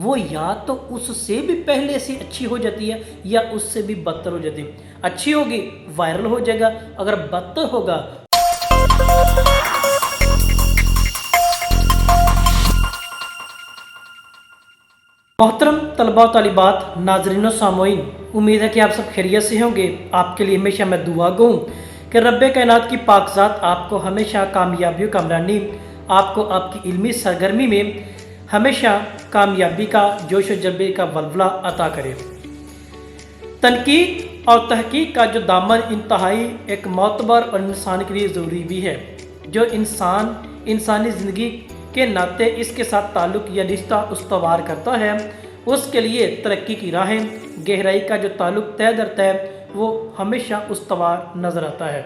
वो या तो उससे भी पहले से अच्छी हो जाती है या उससे भी बदतर हो जाती है। अच्छी होगी वायरल हो जाएगा, अगर बदतर होगा। मोहतरम तलबा व तालिबात, नाज़रीन व सामईन, उम्मीद है कि आप सब खैरियत से होंगे। आपके लिए हमेशा मैं दुआ गो हूँ कि रब्बे कायनात की पाकज़ात आपको हमेशा कामयाबी व कामरानी, आपको आपकी इल्मी सरगर्मी में हमेशा कामयाबी का जोश व जज्बे का वलवला अता करे। तनकीद और तहकीक का जो दामन इंतहाई एक मोतबर और इंसान के लिए ज़रूरी भी है। जो इंसान इंसानी ज़िंदगी के नाते इसके साथ ताल्लुक़ या रिश्ता उस्तवार करता है, उसके लिए तरक्की की राहें, गहराई का जो ताल्लुक़ तय दर तय वो हमेशा उस्तवार नज़र आता है।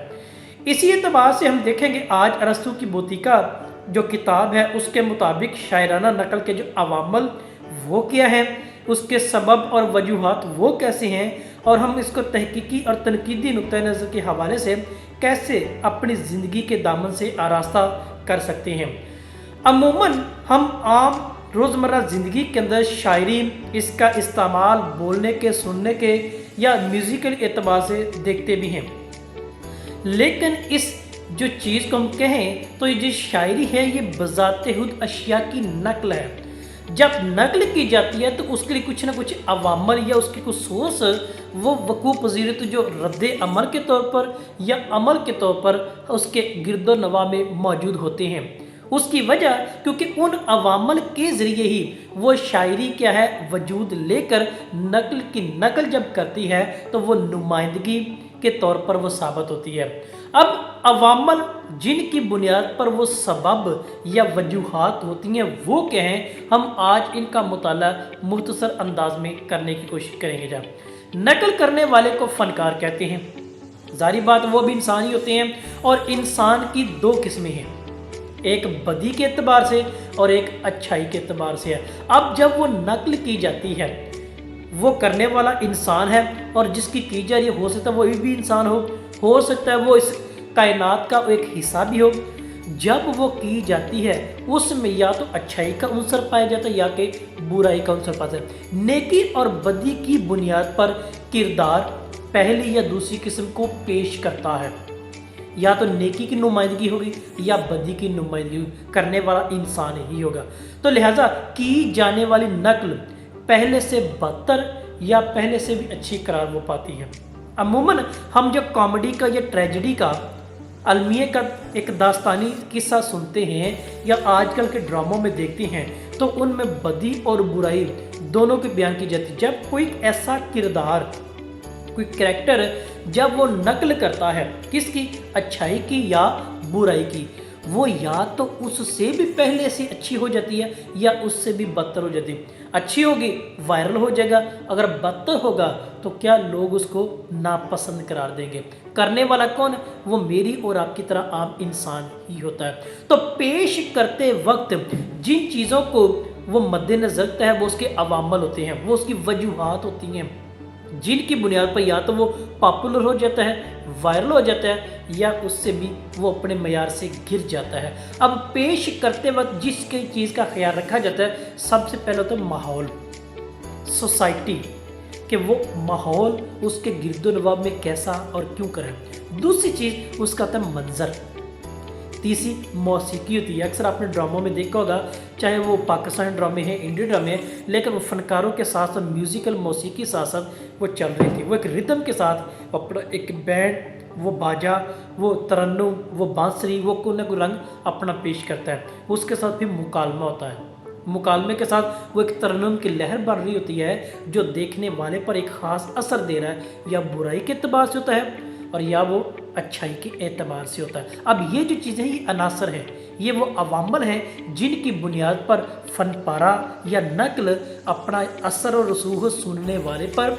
इसी एतबार से हम देखेंगे आज अरस्तू की बोतिका जो किताब है उसके मुताबिक शायराना नकल के जो अवामल वो क्या है, उसके सबब और वजूहात वो कैसे हैं, और हम इसको तहकीकी और तनकीदी नुक्ता नज़र के हवाले से कैसे अपनी ज़िंदगी के दामन से आरास्ता कर सकते हैं। अमूमन हम आम रोज़मर्रा ज़िंदगी के अंदर शायरी, इसका इस्तेमाल बोलने के, सुनने के या म्यूज़िकल एतबार से देखते भी हैं, लेकिन इस जो चीज़ को हम कहें तो ये जो शायरी है ये बज़ाते खुद अशिया की नकल है। जब नकल की जाती है तो उसके लिए कुछ ना कुछ अवामल या उसके कुछ सोर्स वो वकूफ़ पज़ीर तो जो रद्द अमल के तौर पर या अमल के तौर पर उसके गिरदो नवा में मौजूद होते हैं। उसकी वजह क्योंकि उन अवामल के ज़रिए ही वो शायरी क्या है वजूद लेकर नकल की नकल जब करती है तो वो नुमाइंदगी के तौर पर वो साबित होती है। अब अवामल जिनकी बुनियाद पर वो सबब या वजूहात होती हैं वो क्या हैं, हम आज इनका मुताला मुख्तसर अंदाज में करने की कोशिश करेंगे। जब नकल करने वाले को फ़नकार कहते हैं, ज़ाहिर बात वो भी इंसान ही होते हैं, और इंसान की दो किस्में हैं, एक बदी के एतबार से और एक अच्छाई के एतबार से है। अब जब वो नकल की जाती है, वो करने वाला इंसान है और जिसकी की जा रही हो सकता है वो भी इंसान हो सकता है वो इस कायनात का एक हिस्सा भी हो। जब वो की जाती है उसमें या तो अच्छाई का उनसर पाया जाता है या कि बुराई का उनसर पाया जाता है। नेकी और बदी की बुनियाद पर किरदार पहली या दूसरी किस्म को पेश करता है, या तो नेकी की नुमाइंदगी होगी या बदी की नुमाइंदगी करने वाला इंसान ही होगा। तो लिहाजा की जाने वाली नकल पहले से बदतर या पहले से भी अच्छी करार वो पाती है। अमूमन हम जब कॉमेडी का या ट्रेजेडी का, अलमिया का एक दास्तानी किस्सा सुनते हैं या आजकल के ड्रामों में देखते हैं तो उनमें बदी और बुराई दोनों की बयान की जाती है। जब कोई ऐसा किरदार, कोई कैरेक्टर जब वो नकल करता है किसकी, अच्छाई की या बुराई की, वो या तो उससे भी पहले से अच्छी हो जाती है या उससे भी बदतर हो जाती है। अच्छी होगी वायरल हो जाएगा, अगर बदतर होगा तो क्या लोग उसको नापसंद करार देंगे। करने वाला कौन, वो मेरी और आपकी तरह आम इंसान ही होता है। तो पेश करते वक्त जिन चीज़ों को वो मद्देनज़र रखता है वो उसके अवामल होते हैं, वो उसकी वजूहात होती हैं जिनकी बुनियाद पर या तो वो पॉपुलर हो जाता है, वायरल हो जाता है, या उससे भी वो अपने मयार से गिर जाता है। अब पेश करते वक्त जिसकी चीज़ का ख्याल रखा जाता है सबसे पहले तो माहौल, सोसाइटी कि वो माहौल उसके गिरदो नवाब में कैसा और क्यों करें। दूसरी चीज़ उसका था मंजर, तीसरी मौसीकी होती है। अक्सर आपने ड्रामों में देखा होगा, चाहे वो पाकिस्तानी ड्रामे हैं, इंडियन ड्रामे हैं, लेकिन वो फनकारों के साथ साथ म्यूज़िकल मौसीकी साथ साथ वो चल रही थी। वो एक रिदम के साथ अपना एक बैंड, वो बाजा, वो तरन्नुम, वो बांसुरी, वो कोई ना कोई रंग अपना पेश करता है। उसके साथ फिर मुकालमा होता है, मुकालमे के साथ वो एक तरन्नुम की लहर बढ़ रही होती है जो देखने वाले पर एक ख़ास असर दे रहा है, या बुराई के एतबार से होता है और या वो अच्छाई के एतबार से होता है। अब ये जो चीज़ें ये अनासर हैं, ये वो अवामल हैं जिनकी बुनियाद पर फनपारा या नकल अपना असर और रसूख सुनने वाले पर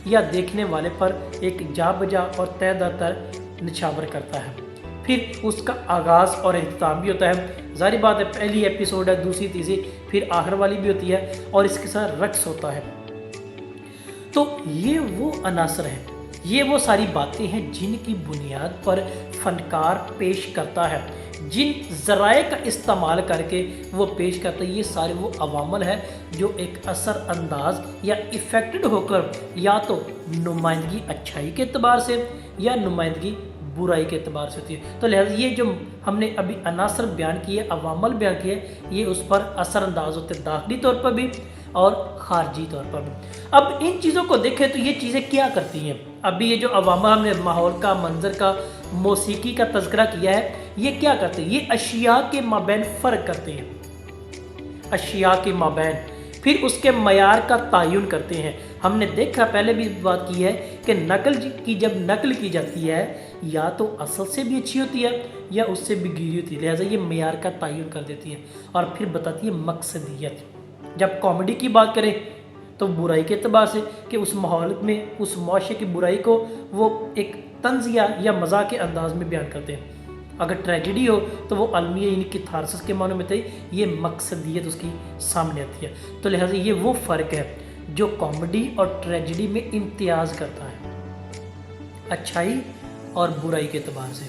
या देखने वाले पर एक जा बजा और तय दर निछावर करता है। फिर उसका आगाज़ और अख्ताम भी होता है। ज़ाहिर बात है पहली एपिसोड है, दूसरी तीसरी, फिर आखिर वाली भी होती है, और इसके साथ रक्स होता है। तो ये वो अनासर हैं, ये वो सारी बातें हैं जिनकी बुनियाद पर फनकार पेश करता है। جن ذرائع کا استعمال کر کے وہ پیش کرتا ہے، یہ سارے وہ عوامل ہیں جو ایک اثر انداز یا افیکٹڈ ہو کر یا تو نمائندگی اچھائی کے اعتبار سے یا نمائندگی برائی کے اعتبار سے ہوتی ہے۔ تو لہٰذا یہ جو ہم نے ابھی عناصر بیان کیے، عوامل بیان کیے، یہ اس پر اثر انداز ہوتے ہیں، داخلی طور پر بھی اور خارجی طور پر بھی۔ اب ان چیزوں کو دیکھیں تو یہ چیزیں کیا کرتی ہیں؟ ابھی یہ جو عوامل ہم نے ماحول کا، منظر کا، موسیقی کا تذکرہ کیا ہے، یہ کیا کرتے ہیں؟ یہ اشیاء کے مابین فرق کرتے ہیں، اشیاء کے مابین، پھر اس کے معیار کا تعین کرتے ہیں۔ ہم نے دیکھا، پہلے بھی بات کی ہے کہ نقل کی جب نقل کی جاتی ہے یا تو اصل سے بھی اچھی ہوتی ہے یا اس سے بھی گیری ہوتی ہے، لہٰذا یہ معیار کا تعین کر دیتی ہے اور پھر بتاتی ہے مقصدیت۔ جب کامیڈی کی بات کریں تو برائی کے اعتبار سے کہ اس ماحول میں اس معاشرے کی برائی کو وہ ایک طنزیہ یا مزاح کے انداز میں بیان کرتے ہیں۔ اگر ٹریجڈی ہو تو وہ المیہ یعنی کہ تھارسس کے معنی میں تھے، یہ مقصدیت اس کی سامنے آتی ہے۔ تو لہٰذا یہ وہ فرق ہے جو کامیڈی اور ٹریجڈی میں امتیاز کرتا ہے، اچھائی اور برائی کے اعتبار سے،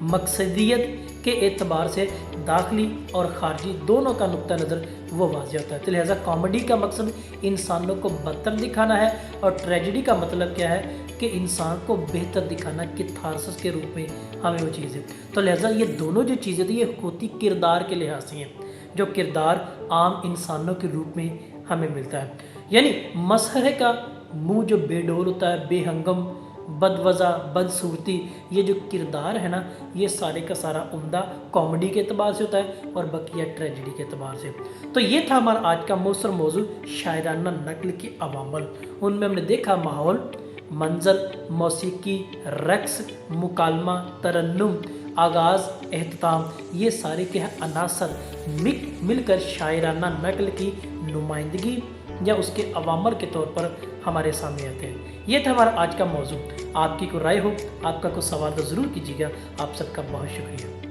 مقصدیت کے اعتبار سے داخلی اور خارجی دونوں کا نقطہ نظر وہ واضح ہوتا ہے۔ تو لہٰذا کامیڈی کا مقصد انسانوں کو بدتر دکھانا ہے اور ٹریجڈی کا مطلب کیا ہے کہ انسان کو بہتر دکھانا، کہ تھارسس کے روپ میں ہمیں وہ چیزیں۔ تو لہٰذا یہ دونوں جو چیزیں تھیں یہ ہوتی کردار کے لحاظ سے ہیں، جو کردار عام انسانوں کے روپ میں ہمیں ملتا ہے۔ یعنی مسخرے کا منہ جو بے ڈول ہوتا ہے، بے ہنگم، بد وضع، بد صورتی، یہ جو کردار ہے نا، یہ سارے کا سارا عمدہ کامیڈی کے اعتبار سے ہوتا ہے اور بقیہ ٹریجڈی کے اعتبار سے۔ تو یہ تھا ہمارا آج کا مؤثر موضوع، شاعرانہ نقل کے عوامل۔ ان میں ہم نے دیکھا ماحول، منظر، موسیقی، رقص، مکالمہ، ترنم، آغاز، اختتام، یہ سارے کے عناصر مل کر شاعرانہ نقل کی نمائندگی یا اس کے عوامل کے طور پر ہمارے سامنے آتے ہیں۔ یہ تھا ہمارا آج کا موضوع۔ آپ کی کوئی رائے ہو، آپ کا کوئی سوال تو ضرور کیجیے گا۔ آپ سب کا بہت شکریہ۔